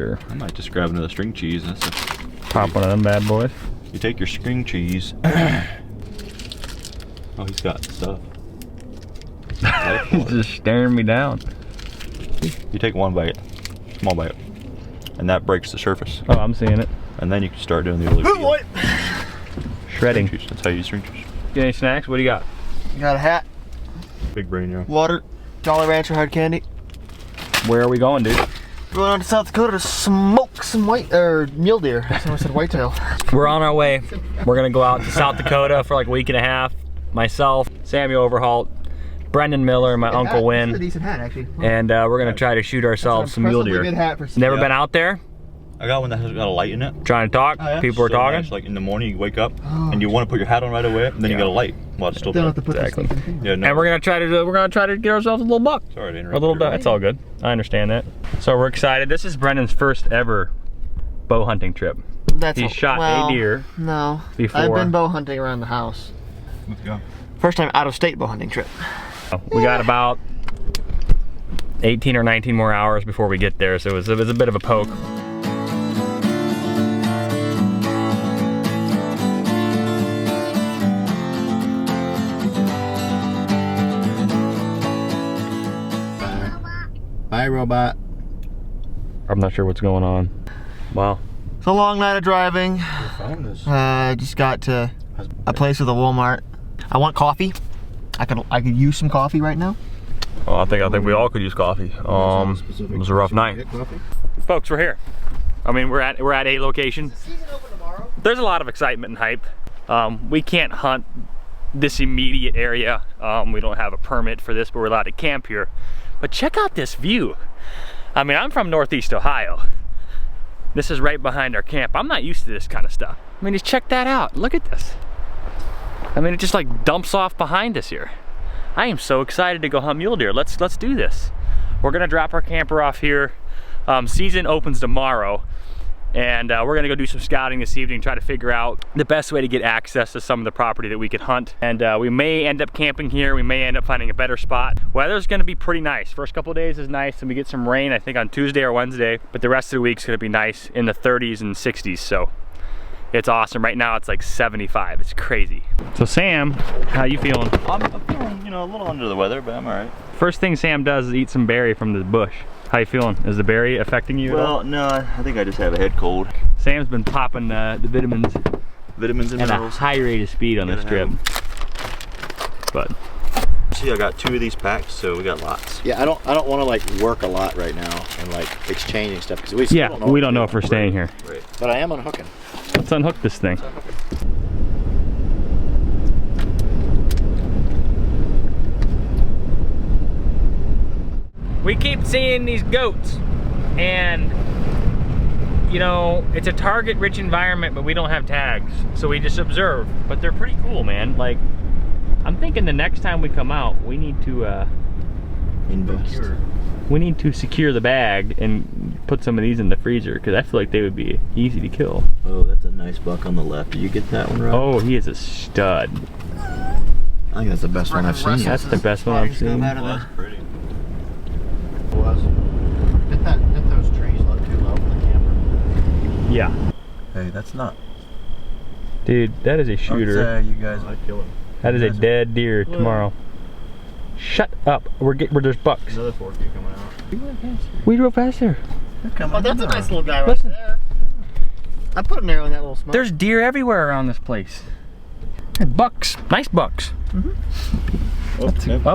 Sure. I might just grab another string cheese. Pop one of them bad boys. You take your string cheese. Oh, he's got stuff. He's just staring me down. You take one bite, small bite, and that breaks the surface. Oh, I'm seeing it. And then you can start doing the other peel. Shredding. String cheese. That's how you use string cheese. Get any snacks? What do you got? Got a hat, Big brain, yeah. water, Jolly Rancher hard candy. Where are we going, dude? We're going on to South Dakota to smoke some mule deer. Someone said whitetail. We're on our way. We're gonna go out to South Dakota for like a week and a half. Myself, Samuel Overholt, Brendan Miller, and my Uncle Win. That's a decent hat, actually. And we're gonna try to shoot ourselves some mule deer. Good hat for Never been out there? I got one that has got a light in it. Trying to talk? Oh, yeah? People are So talking? nice, like in the morning you wake up and you want to put your hat on right away, and then you got a light while it's still Don't dark. have to put Exactly. this stuff in. Yeah, no. And we're gonna try to get ourselves a little buck. Sorry to A interrupt. little you. bit. It's all good. I understand that. So we're excited. This is Brendan's first ever bow hunting trip. He shot a deer. No. Before. I've been bow hunting around the house. Let's go. First time out of state bow hunting trip. We got about 18 or 19 more hours before we get there, so it was a bit of a poke. Bye, robot. I'm not sure what's going on. Wow. It's a long night of driving. I just got to a place with a Walmart. I want coffee. I could use some coffee right now. Well, I think we all could use coffee. It was a rough night. Folks, we're here. I mean, we're at a location. There's a lot of excitement and hype. We can't hunt this immediate area. We don't have a permit for this, but we're allowed to camp here. But check out this view. I mean, I'm from Northeast Ohio. This is right behind our camp. I'm not used to this kind of stuff. I mean, just check that out. Look at this. I mean, it just like dumps off behind us here. I am so excited to go hunt mule deer. Let's do this. We're gonna drop our camper off here. Season opens tomorrow, and we're gonna go do some scouting this evening, try to figure out the best way to get access to some of the property that we could hunt. And we may end up camping here. We may end up finding a better spot. Weather's gonna be pretty nice. First couple of days is nice, and we get some rain, I think, on Tuesday or Wednesday, but the rest of the week's gonna be nice in the 30s and 60s, so it's awesome. Right now it's like 75, it's crazy. So Sam, how you feeling? I'm feeling, you know, a little under the weather, but I'm all right. First thing Sam does is eat some berry from the bush. How you feeling? Is the berry affecting you at all? Well, no, I think I just have a head cold. Sam's been popping the vitamins Vitamins and at a minerals. high rate of speed on this trip. But See, I got 2 of these packs, so we got lots. Yeah, I don't want to like work a lot right now and like exchanging stuff because we still yeah, we don't know if we're staying here. Right. But I am unhooking. Let's unhook this thing. We keep seeing these goats, and you know, it's a target-rich environment, but we don't have tags, so we just observe. But they're pretty cool, man. Like, I'm thinking the next time we come out, we need to Invest. we need to secure the bag and put some of these in the freezer, because I feel like they would be easy to kill. Oh, that's a nice buck on the left. Did you get that one right? Oh, he is a stud. I think that's the best one I've seen. That's the best one I've seen. Oh, that's pretty. Didn't those trees look too low for the camera? Yeah. Hey, that's not. Dude, that is a shooter. You guys might kill him. That is a dead deer tomorrow. Shut up. Where there's bucks. Another 4Q coming out. We drove past there. Oh, that's a nice little guy right Listen. there. I put an arrow in that little smoke. There's deer everywhere around this place. And bucks. Nice bucks. Up.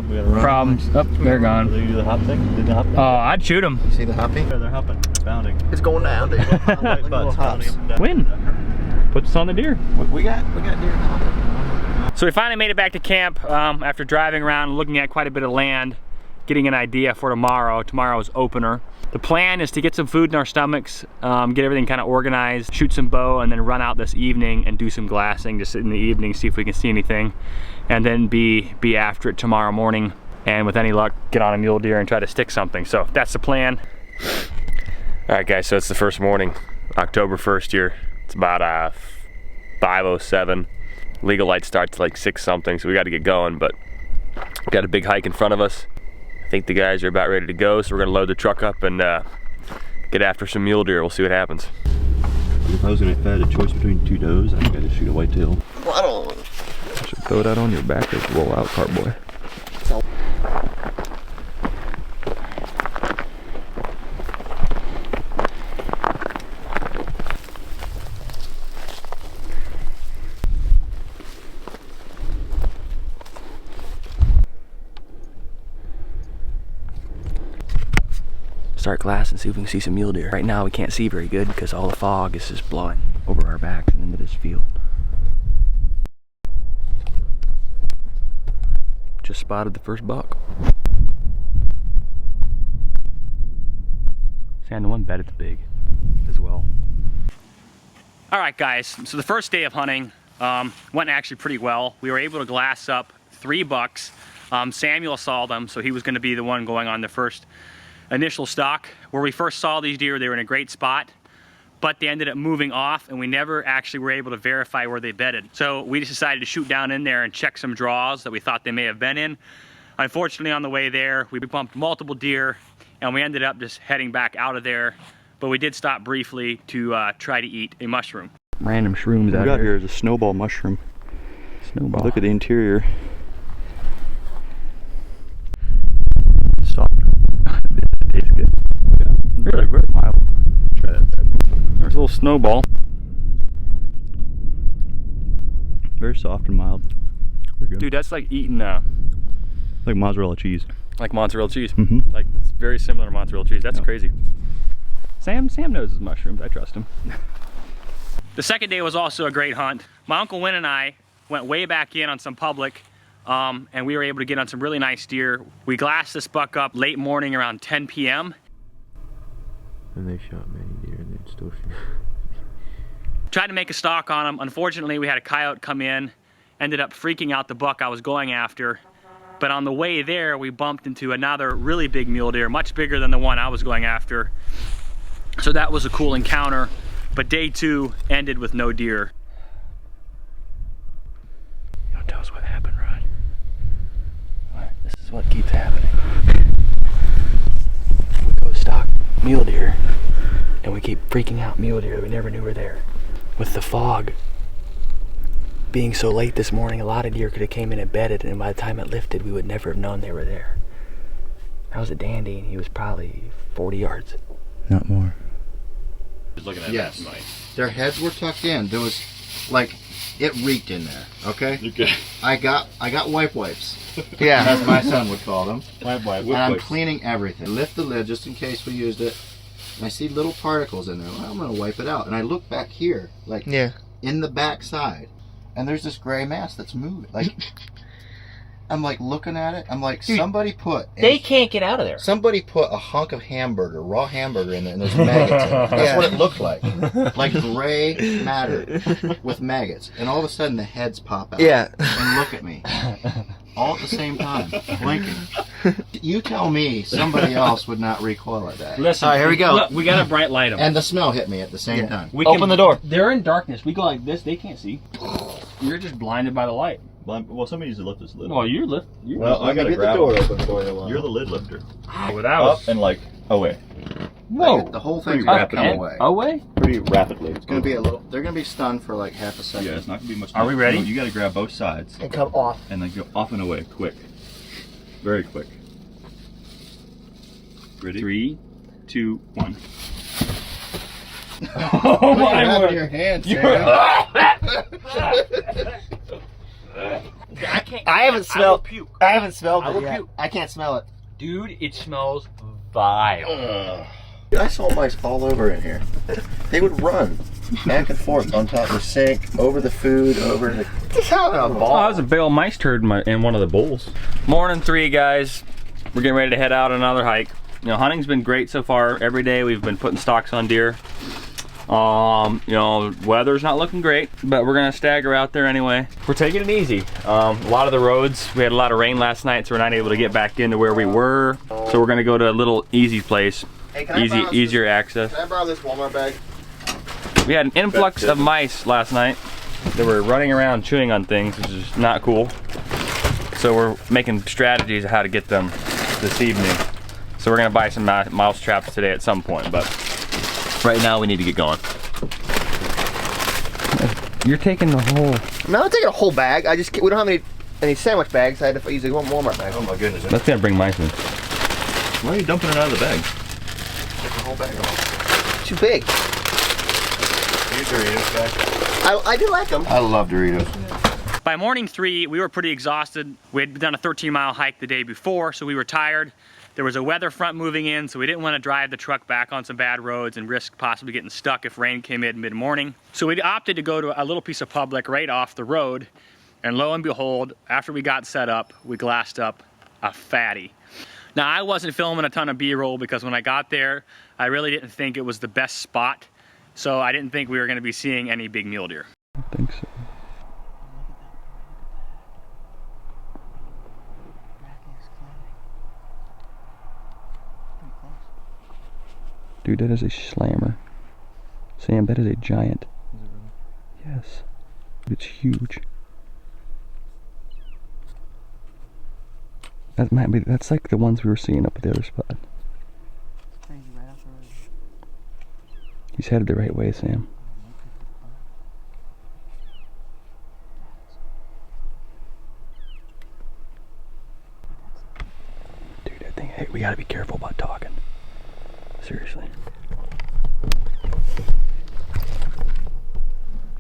Problems. Up. They're gone. Did you do the hop thing? Did the hop thing? Oh, I'd shoot them. You see the hopping? They're hopping. Bounding. It's going down, dude. White Little butts hops. bounding up and down. Win. Puts on the deer. We got deer now. So we finally made it back to camp after driving around and looking at quite a bit of land, getting an idea for tomorrow's opener. The plan is to get some food in our stomachs, get everything kind of organized, shoot some bow, and then run out this evening and do some glassing just in the evening, see if we can see anything, and then be after it tomorrow morning, and with any luck get on a mule deer and try to stick something. So that's the plan. All right guys, so it's the first morning, October 1st here. It's about 5:07. Legal light starts at like 6 something, so we got to get going, but we got a big hike in front of us. I think the guys are about ready to go, so we're gonna load the truck up and get after some mule deer. We'll see what happens. If I was gonna, if I had a choice between 2 does, I think I'd just shoot a whitetail. I should throw that on your back as roll out, cartboy. Start glass and see if we can see some mule deer. Right now we can't see very good because all the fog is just blowing over our backs and into this field. Just spotted the first buck. Sand one bet it's big as well. All right guys, so the first day of hunting went actually pretty well. We were able to glass up 3 bucks. Samuel saw them, so he was gonna be the one going on the first initial stock. Where we first saw these deer, they were in a great spot, but they ended up moving off and we never actually were able to verify where they bedded. So we just decided to shoot down in there and check some draws that we thought they may have been in. Unfortunately, on the way there, we bumped multiple deer and we ended up just heading back out of there, but we did stop briefly to try to eat a mushroom. Random shrooms out What we got here is a snowball mushroom. Snowball. Look at the interior. Soft. Tastes good. Yeah. Really? Very mild. Try that. There's a little snowball. Very soft and mild. Very good. Dude, that's like eating Like mozzarella cheese. like mozzarella cheese. Mm-hmm. Like it's very similar to mozzarella cheese. That's Yep. crazy. Sam knows his mushrooms. I trust him. The second day was also a great hunt. My Uncle Win and I went way back in on some public, and we were able to get on some really nice deer. We glassed this buck up late morning around 10 p.m. And they shot many deer and they'd still shoot. Tried to make a stalk on him. Unfortunately, we had a coyote come in, ended up freaking out the buck I was going after. But on the way there, we bumped into another really big mule deer, much bigger than the one I was going after. So that was a cool encounter. But day 2 ended with no deer. Don't tell us what happened, Rod. Alright, this is what keeps happening. We go stalk mule deer, and we keep freaking out mule deer that we never knew were there. With the fog being so late this morning, a lot of deer could have came in and bedded, and by the time it lifted, we would never have known they were there. That was a dandy, and he was probably 40 yards. Not more. Yes. Their heads were tucked in. There was, like, it reeked in there. Okay. Okay. I got wipes. Yeah. As my son would call them. Wipe. And I'm cleaning everything. Lift the lid just in case we used it. And I see little particles in there. Well, I'm gonna wipe it out. And I look back here, like in the back side, and there's this gray mass that's moving. Like, I'm like looking at it. I'm like, somebody put. They can't get out of there. Somebody put a hunk of hamburger, raw hamburger in there, and there's maggots in it. That's what it looked like. Like gray matter with maggots. And all of a sudden the heads pop out. Yeah. And look at me. All at the same time, blinking. You tell me somebody else would not recoil at that. Listen, all right, here we go. Look, we got to bright light them. And the smell hit me at the same time. We Open the door. They're in darkness. We go like this, they can't see. You're just blinded by the light. Well, somebody needs to lift this lid. Well, you're lift. Well, I gotta get grab the door it. open for you. You're the lid lifter. Without Up and like away. Whoa. The whole thing's Pretty gonna rapid. come away. Away? Pretty rapidly. It's Gonna be a little. They're gonna be stunned for like half a second. Yeah, it's not gonna be much. Are we ready? No, you gotta grab both sides And come off. and then go off and away, quick, very quick. Ready? 3, 2, 1. Oh my word! Your hands. I haven't smelled. puke. I haven't smelled I it will yet. puke. I can't smell it. Dude, it smells vile. I saw mice all over in here. They would run back and forth on top of the sink, over the food, over the. Just having a Oh, ball. that was a big old mice turd in one of the bowls. Morning 3, guys. We're getting ready to head out on another hike. You know, hunting's been great so far. Every day we've been putting stalks on deer. You know, weather's not looking great, but we're gonna stagger out there anyway. We're taking it easy. A lot of the roads, we had a lot of rain last night, so we're not able to get back into where we were. So we're gonna go to a little easy place, Hey, can I borrow easier access. Can I borrow this Walmart bag? We had an influx of mice last night. They were running around chewing on things, which is not cool. So we're making strategies of how to get them this evening. So we're gonna buy some mouse traps today at some point, but Right now we need to get going. You're taking the whole... I'm not taking a whole bag. We don't have any sandwich bags. I had to use a Walmart bag. Oh my goodness. That's gonna bring my food. Why are you dumping it out of the bag? Take the whole bag off. Too big. These Doritos back. I do like them. I love Doritos. By morning 3, we were pretty exhausted. We had done a 13-mile hike the day before, so we were tired. There was a weather front moving in, so we didn't want to drive the truck back on some bad roads and risk possibly getting stuck if rain came in mid-morning. So we opted to go to a little piece of public right off the road, and lo and behold, after we got set up, we glassed up a fatty. Now, I wasn't filming a ton of B-roll because when I got there, I really didn't think it was the best spot, so I didn't think we were going to be seeing any big mule deer. I think so. Dude, that is a slammer. Sam, that is a giant. Is it really? Yes. It's huge. That might be, that's like the ones we were seeing up at the other spot. He's headed the right way, Sam. Dude, I think, hey, we gotta be careful about talking. Seriously.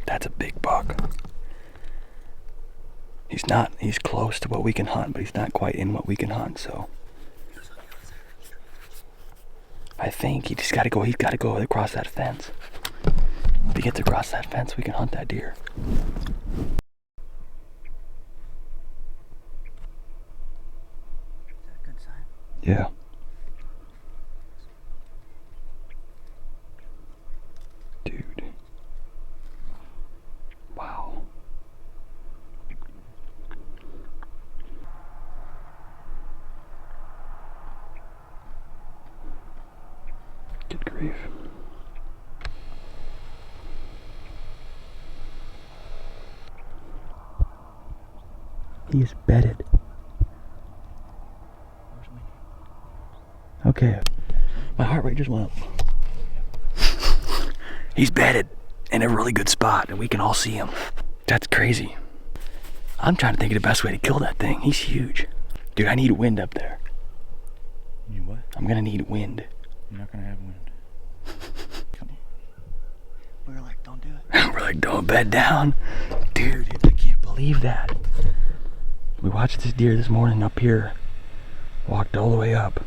That's a big buck. He's close to what we can hunt, but he's not quite in what we can hunt, so. I think he's gotta go across that fence. If he gets across that fence, we can hunt that deer. Is that a good sign? Yeah. Dude. Wow. Good grief. He is bedded. Okay. My heart rate just went up. He's bedded in a really good spot and we can all see him. That's crazy. I'm trying to think of the best way to kill that thing. He's huge. Dude, I need wind up there. You what? I'm gonna need wind. You're not gonna have wind. Come on. We were like, don't do it. We're like, don't bed down. Dude, I can't believe that. We watched this deer this morning up here. Walked all the way up.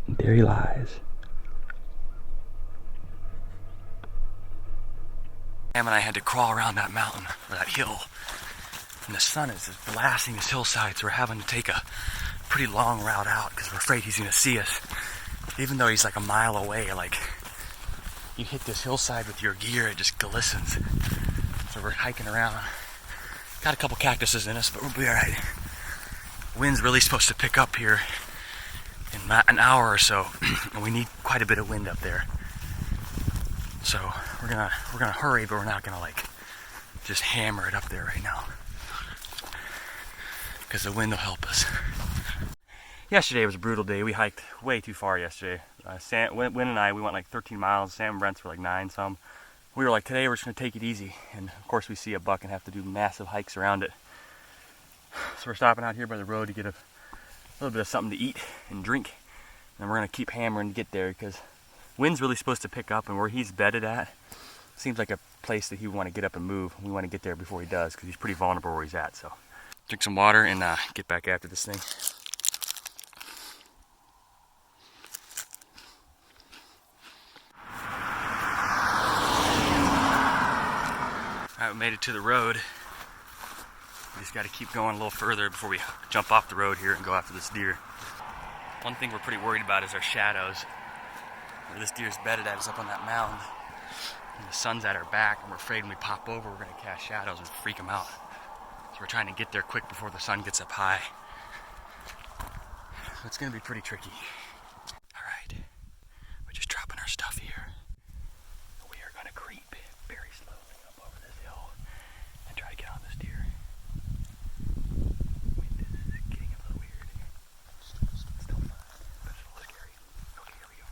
And there he lies. Sam and I had to crawl around that mountain, or that hill. And the sun is just blasting this hillside, so we're having to take a pretty long route out because we're afraid he's gonna see us. Even though he's like a mile away, like, you hit this hillside with your gear, it just glistens. So we're hiking around. Got a couple cactuses in us, but we'll be alright. Wind's really supposed to pick up here in an hour or so, and we need quite a bit of wind up there. So we're gonna hurry, but we're not gonna like just hammer it up there right now, because the wind will help us. Yesterday was a brutal day. We hiked way too far yesterday. Win and I, we went like 13 miles. Sam and Brent's were like 9 some. We were like, today we're just gonna take it easy. And of course we see a buck and have to do massive hikes around it. So we're stopping out here by the road to get a little bit of something to eat and drink. And we're gonna keep hammering to get there because wind's really supposed to pick up, and where he's bedded at seems like a place that he would want to get up and move. We want to get there before he does because he's pretty vulnerable where he's at. So drink some water and get back after this thing. Alright, we made it to the road. We just got to keep going a little further before we jump off the road here and go after this deer. One thing we're pretty worried about is our shadows. Where this deer's bedded at is up on that mound. And the sun's at our back, and we're afraid when we pop over, we're going to cast shadows and freak them out. So we're trying to get there quick before the sun gets up high. So it's going to be pretty tricky. Alright, we're just dropping our stuff here. We are going to creep very slowly up over this hill and try to get on this deer. Wind is getting a little weird. Still fun, but it's a little scary. Okay, here we go.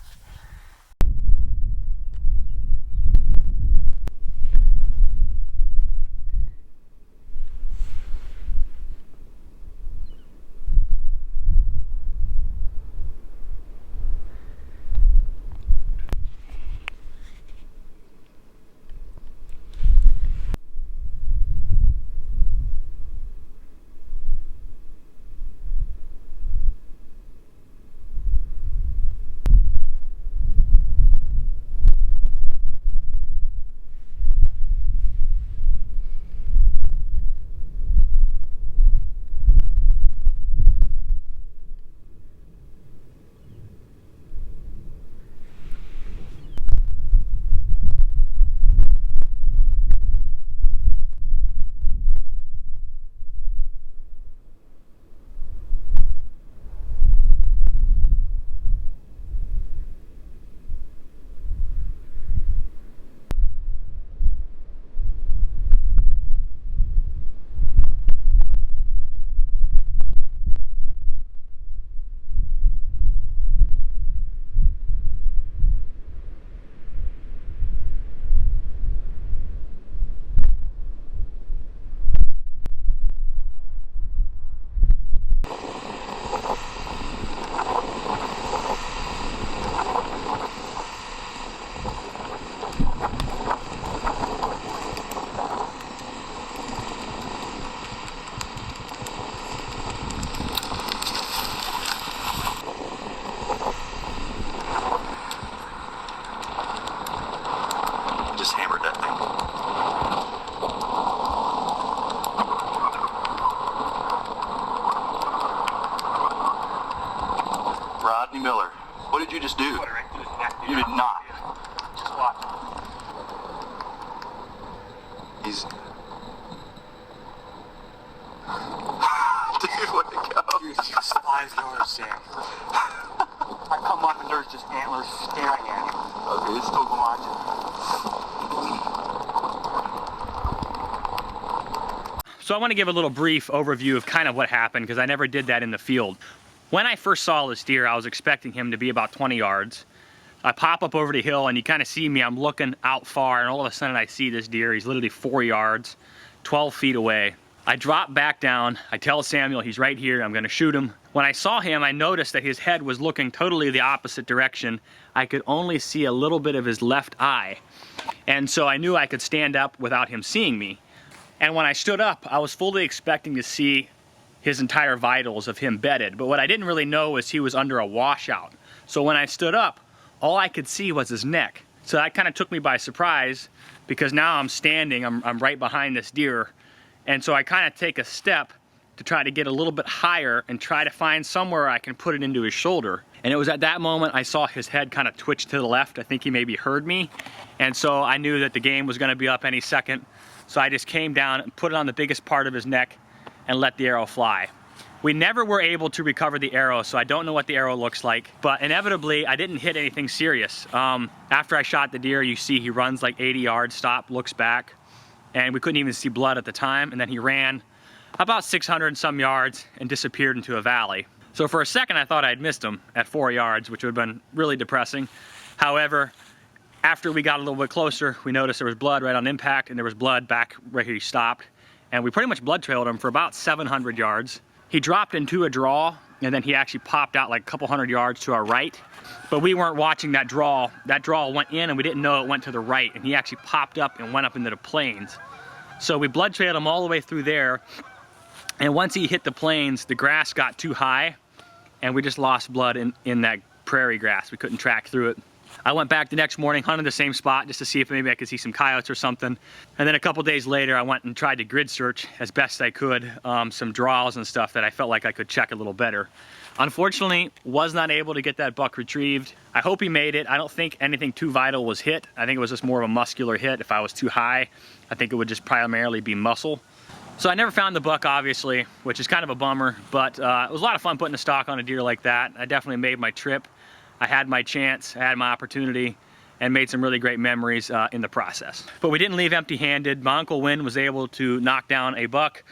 did you just do? You did not. Just watch. He's... Dude, way to go. Dude, he flies over, Sam. I come up and there's just antlers staring at him. Okay, it's still Watching. So I want to give a little brief overview of kind of what happened, because I never did that in the field. When I first saw this deer, I was expecting him to be about 20 yards. I pop up over the hill and you kind of see me, I'm looking out far, and all of a sudden I see this deer. He's literally 4 yards, 12 feet away. I drop back down, I tell Samuel he's right here, I'm gonna shoot him. When I saw him, I noticed that his head was looking totally the opposite direction. I could only see a little bit of his left eye. And so I knew I could stand up without him seeing me. And when I stood up, I was fully expecting to see his entire vitals of him bedded. But what I didn't really know was he was under a washout. So when I stood up, all I could see was his neck. So that kind of took me by surprise, because now I'm standing, I'm right behind this deer. And so I kind of take a step to try to get a little bit higher and try to find somewhere I can put it into his shoulder. And it was at that moment I saw his head kind of twitch to the left. I think he maybe heard me. And so I knew that the game was gonna be up any second. So I just came down and put it on the biggest part of his neck and let the arrow fly. We never were able to recover the arrow, so I don't know what the arrow looks like, but inevitably I didn't hit anything serious. After I shot the deer, you see he runs like 80 yards, stopped, looks back, and we couldn't even see blood at the time, and then he ran about 600 and some yards and disappeared into a valley. So for a second I thought I'd missed him at 4 yards, which would have been really depressing. However, after we got a little bit closer, we noticed there was blood right on impact, and there was blood back where he stopped. And we pretty much blood trailed him for about 700 yards. He dropped into a draw, and then he actually popped out like a couple hundred yards to our right. But we weren't watching that draw. That draw went in, and we didn't know it went to the right, and he actually popped up and went up into the plains. So we blood trailed him all the way through there, and once he hit the plains, the grass got too high, and we just lost blood in that prairie grass. We couldn't track through it. I went back the next morning, hunted the same spot just to see if maybe I could see some coyotes or something. And then a couple days later, I went and tried to grid search as best I could, some draws and stuff that I felt like I could check a little better. Unfortunately, was not able to get that buck retrieved. I hope he made it. I don't think anything too vital was hit. I think it was just more of a muscular hit. If I was too high, I think it would just primarily be muscle. So I never found the buck, obviously, which is kind of a bummer, but it was a lot of fun putting a stock on a deer like that. I definitely made my trip. I had my chance, I had my opportunity, and made some really great memories in the process. But we didn't leave empty-handed. My Uncle Win was able to knock down a buck.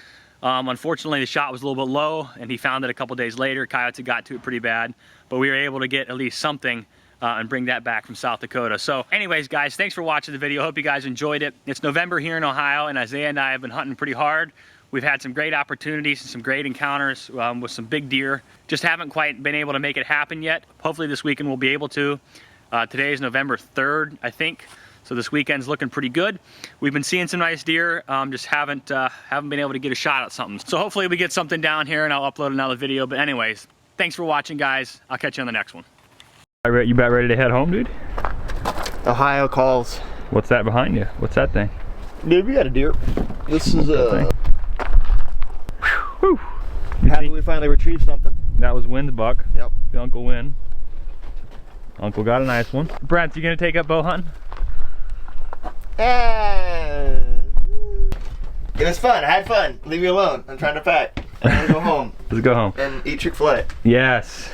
Unfortunately, the shot was a little bit low, and he found it a couple days later. Coyotes had got to it pretty bad, but we were able to get at least something and bring that back from South Dakota. So anyways, guys, thanks for watching the video. Hope you guys enjoyed it. It's November here in Ohio, and Isaiah and I have been hunting pretty hard. We've had some great opportunities and some great encounters with some big deer. Just haven't quite been able to make it happen yet. Hopefully this weekend we'll be able to. Today is November 3rd, I think. So this weekend's looking pretty good. We've been seeing some nice deer, just haven't been able to get a shot at something. So hopefully we get something down here and I'll upload another video. But anyways, thanks for watching, guys. I'll catch you on the next one. You about ready to head home, dude? Ohio calls. What's that behind you? What's that thing? Dude, we got a deer. This is Whew. Happy we finally retrieved something. That was Win's buck. Yep. The Uncle Win. Uncle got a nice one. Brent, you gonna take up bow hunting? It was fun. I had fun. Leave me alone. I'm trying to pack. I'm gonna go home. Let's go home. And eat Chick-fil-A. Yes.